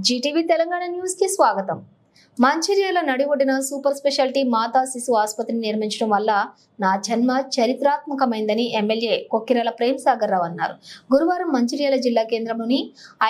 Zee TV Telangana news కి స్వాగతం. Mancherial నడిఒడ్డున super speciality మాతా శిశు ఆసుపత్రిని నిర్మించడం వల్ల నా జన్మ చరిత్రాత్మకమైందని ఎమ్మెల్యే కొక్కిరాల ప్రేమ్సాగర్ రావు అన్నారు. గురువారం మంచిర్యాల జిల్లా కేంద్రంలోని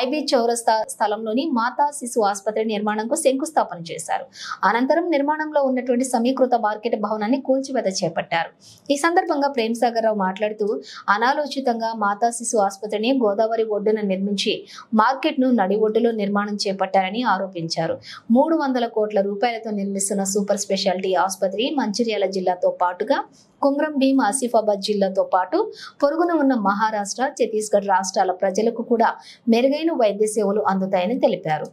ఐబీ చౌరస్తా స్థలంలోని మాతా శిశు ఆసుపత్రి నిర్మాణంకు శంకుస్థాపన చేశారు. అనంతరం నిర్మాణంలో ఉన్నటువంటి సమీకృత మార్కెట్ భవనాన్ని కూల్చివేత చేపట్టారు. ఈ సందర్భంగా ప్రేమ్సాగర్ రావు మాట్లాడుతూ అనాలోచితంగా మాతా శిశు ఆసుపత్రిని గోదావరి ఒడ్డున నిర్మించి మార్కెట్ ను నడి ఒడ్డులో నిర్మాణం చేపట్టారని ఆరోపించారు. 300 కోట్ల రూపాయలతో నిర్మిస్తున్న సూపర్ స్పెషాలిటీ ఆసుపత్రి మంచిర్యాల జిల్లాతో పాటుగా కుమ్రం భీం ఆసిఫాబాద్ జిల్లాతో పాటు పొరుగున ఉన్న మహారాష్ట్ర, ఛత్తీస్గఢ్ రాష్ట్రాల ప్రజలకు కూడా మెరుగైన వైద్య సేవలు అందుతాయని తెలిపారు.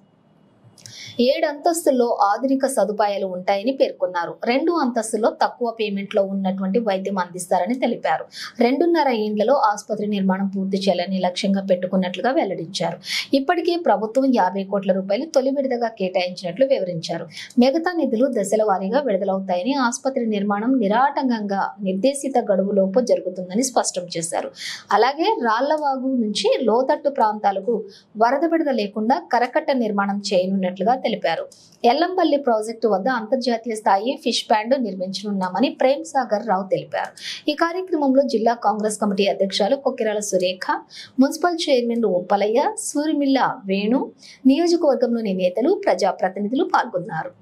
7 అంతస్తుల్లో ఆధునిక సదుపాయాలు ఉంటాయని పేర్కొన్నారు. 2 అంతస్తుల్లో తక్కువ పేమెంట్ లో ఉన్నటువంటి వైద్యం అందిస్తారని తెలిపారు. 2.5 ఏండ్లలో ఆసుపత్రి నిర్మాణం పూర్తి చేయాలని లక్ష్యంగా పెట్టుకున్నట్లుగా వెల్లడించారు. ఇప్పటికే ప్రభుత్వం 50 కోట్ల రూపాయలు తొలి విడతగా కేటాయించినట్లు వివరించారు. మిగతా నిధులు దశల వారీగా విడుదలవుతాయని, ఆసుపత్రి నిర్మాణం నిరాటంకంగా నిర్దేశిత గడువులోపు జరుగుతుందని స్పష్టం చేశారు. అలాగే రాళ్లవాగు నుంచి లోతట్టు ప్రాంతాలకు వరద విడుదల లేకుండా కరకట్ట నిర్మాణం చేయనున్నట్లుగా తెలిపారు. ఎల్లంపల్లి ప్రాజెక్టు వద్ద అంతర్జాతీయ స్థాయి ఫిష్ ప్యాండ్ నిర్మించనున్నామని ప్రేమ్సాగర్ రావు తెలిపారు. ఈ కార్యక్రమంలో జిల్లా కాంగ్రెస్ కమిటీ అధ్యక్షులు కొక్కిరాల సురేఖ, మున్సిపల్ చైర్మన్ ఉప్పలయ్య, సూరిమిల్ల వేణు, నియోజకవర్గంలోని నేతలు, ప్రజాప్రతినిధులు పాల్గొన్నారు.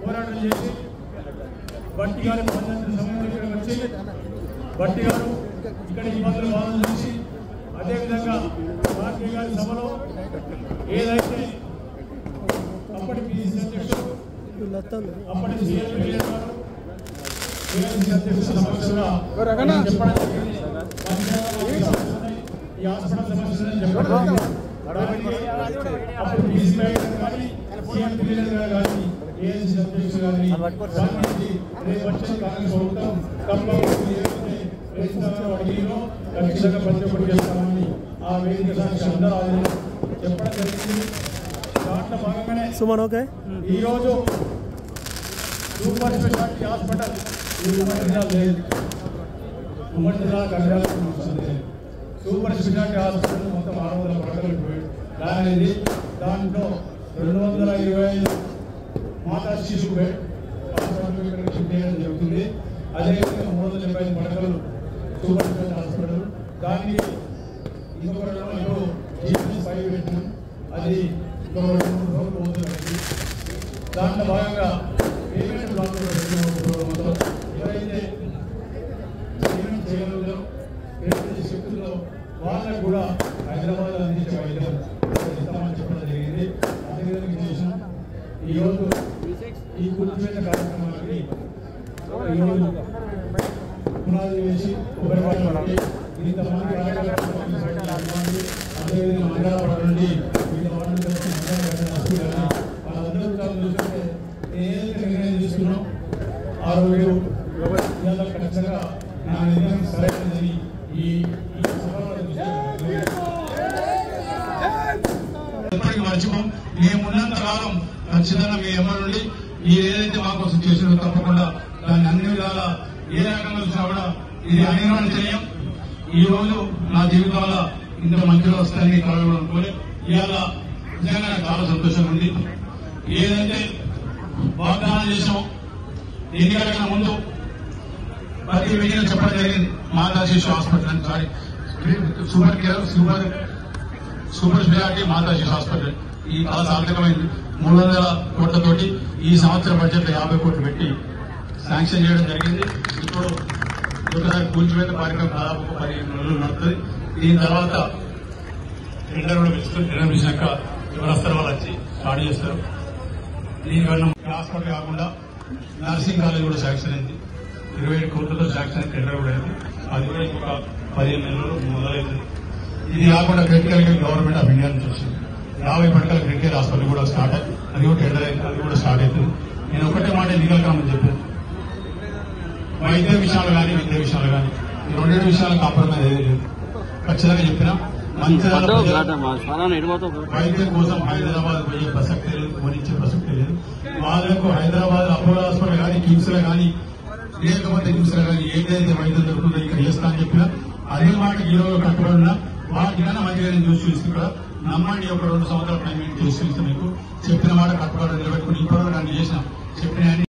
పోరాటం చేసి బట్టి గారి సమయంలో వచ్చి బట్టి గారు ఇక్కడ ఇబ్బందులు వాదన చేసి, అదేవిధంగా పార్టీ గారి సభలో ఏదైతే అప్పటి పిసిసి అధ్యక్షుడు, అప్పటి సీఎం గారు సమస్యగా చెప్పడం జరిగింది. ఈ హాస్పిటల్ సమస్యలను చెప్పడం అప్పుడు పిసిసి కానీ సీఎం గారు కానీ ఏఎన్సీ అధ్యక్షుడు గారిని రేపు వచ్చే కాంగ్రెస్ ప్రభుత్వం అడిగిలో ఖచ్చితంగా ప్రతి ఒక్కటి చేస్తామని ఆ వేదిక సాక్షి అందరూ చెప్పడం జరిగింది. దాంట్లో భాగంగానే ఈరోజు సూపర్ స్పెషాలిటీ హాస్పిటల్ ఉమ్మడి జిల్లా కళ్యాణం సూపర్ స్పెషాలిటీ హాస్పిటల్ మొత్తం 600 పడకలు దానిది. దాంట్లో 225 మాతా శిశు బెడ్ షిఫ్ట్ చేయడం జరుగుతుంది. అదేవిధంగా 375 పడకలు సూపర్ స్పెషాలిటీ హాస్పిటల్. దానికి ఇంకొక 5 పెట్టినాం. అది ఇంకొక 2-3 రోజులు పోతుంది. దాంట్లో భాగంగా పేమెంట్ మొత్తం ఎవరైతే పేమెంట్ చేయగలరో పేమెంట్ చెప్తుందో వాళ్ళకు కూడా హైదరాబాద్ అందించే వైద్యం ఇస్తామని చెప్పడం జరిగింది. అదేవిధంగా చేసిన ఈరోజు ఈ కూర్చున్న కార్యక్రమానికి ఈరోజు పునాది వేసి ఉపయోగపడాలి. ఇంతమంది అదేవిధంగా మంగళవాడ నుండి వాళ్ళందరూ చూస్తుంటే ఏదైతే నిర్ణయం తీసుకున్నాం ఆ రోజు ఖచ్చితంగా నా నిర్ణయం సరైనదని ఈ మర్చిపోం. మేము ఉన్నంత కాలం ఖచ్చితంగా మీ ఎమ్మెల్యే నుండి మీరు ఏదైతే మా కోసం చేసినో తప్పకుండా దాన్ని అన్ని విధాల ఏ రకంగా చూసినా కూడా ఇది అనివార్యం. ఈ రోజు నా జీవితంలో ఇంత మంచిగా వస్తాయని కలగడం అనుకోలే. ఇవాళ నిజంగా నాకు చాలా సంతోషంగా ఉంది. ఏదైతే వాగ్దానం చేసామో ఎన్నికల కన్నా ముందు ప్రతి మీటింగ్ చెప్పడం జరిగింది. మాతా శిశు హాస్పిటల్ అని, సారీ సూపర్ స్పెషాలిటీ మాతా శిశు హాస్పిటల్ ఈ కళ సార్థకమైంది. 300 కోట్లతోటి ఈ సంవత్సరం బడ్జెట్ లో 50 కోట్లు పెట్టి శాంక్షన్ చేయడం జరిగింది. ఇప్పుడు ఒకసారి కూల్చివేత కార్యక్రమం దాదాపు 15 రోజులు నడుస్తుంది. దీని తర్వాత టెండర్ కూడా పిలుస్తారు. టెండర్ పిలిచినాక ఎవరు వస్తారు వాళ్ళు వచ్చి స్టార్ట్ చేస్తారు. దీనివల్ల హాస్పిటల్ కాకుండా నర్సింగ్ కాలేజ్ కూడా శాంక్షన్ అయింది. 27 కోట్లతో శాంక్షన్ టెండర్ కూడా అయింది. అది కూడా ఇంకొక 15 నెలలు మొదలైంది. ఇది కాకుండా critical care government of India నుంచి వచ్చింది. 50 పడకల క్రిటికల్ హాస్పిటల్ కూడా స్టార్ట్ అయింది. అది కూడా టెండర్ అయింది. అది కూడా స్టార్ట్ అవుతుంది. నేను ఒకటే మాట ఎన్నికల కామని చెప్పాను. వైద్య విషయాలు కానీ విద్య విషయాలు కానీ ఈ 2 విషయాలు కాంప్రమైజ్ అయ్యేది లేదు. ఖచ్చితంగా చెప్పినా మంచిర్యాల వైద్యం కోసం హైదరాబాద్ పోయే ప్రసక్తి లేదు, పోనిచ్చే ప్రసక్తి లేదు. వాళ్ళకు హైదరాబాద్ అపోలో హాస్పిటల్ కానీ కిమ్స్ లో కానీ లేకపోతే కిమ్స్ లో కానీ ఏదైతే వైద్యం దొరుకుతుందో ఇక్కడ చేస్తా అని చెప్పినా అదే మాట ఈ రోజు కట్టుబడినా వాటికన్నా మంచిగా నేను చూసి ఇక్కడ నమ్మండి. ఒక 2 సంవత్సరాల టైం చూసి మీకు చెప్పిన మాట కట్టుబడి నిలబెట్టుకుని ఇప్పుడు నన్ను చేసిన చెప్పిన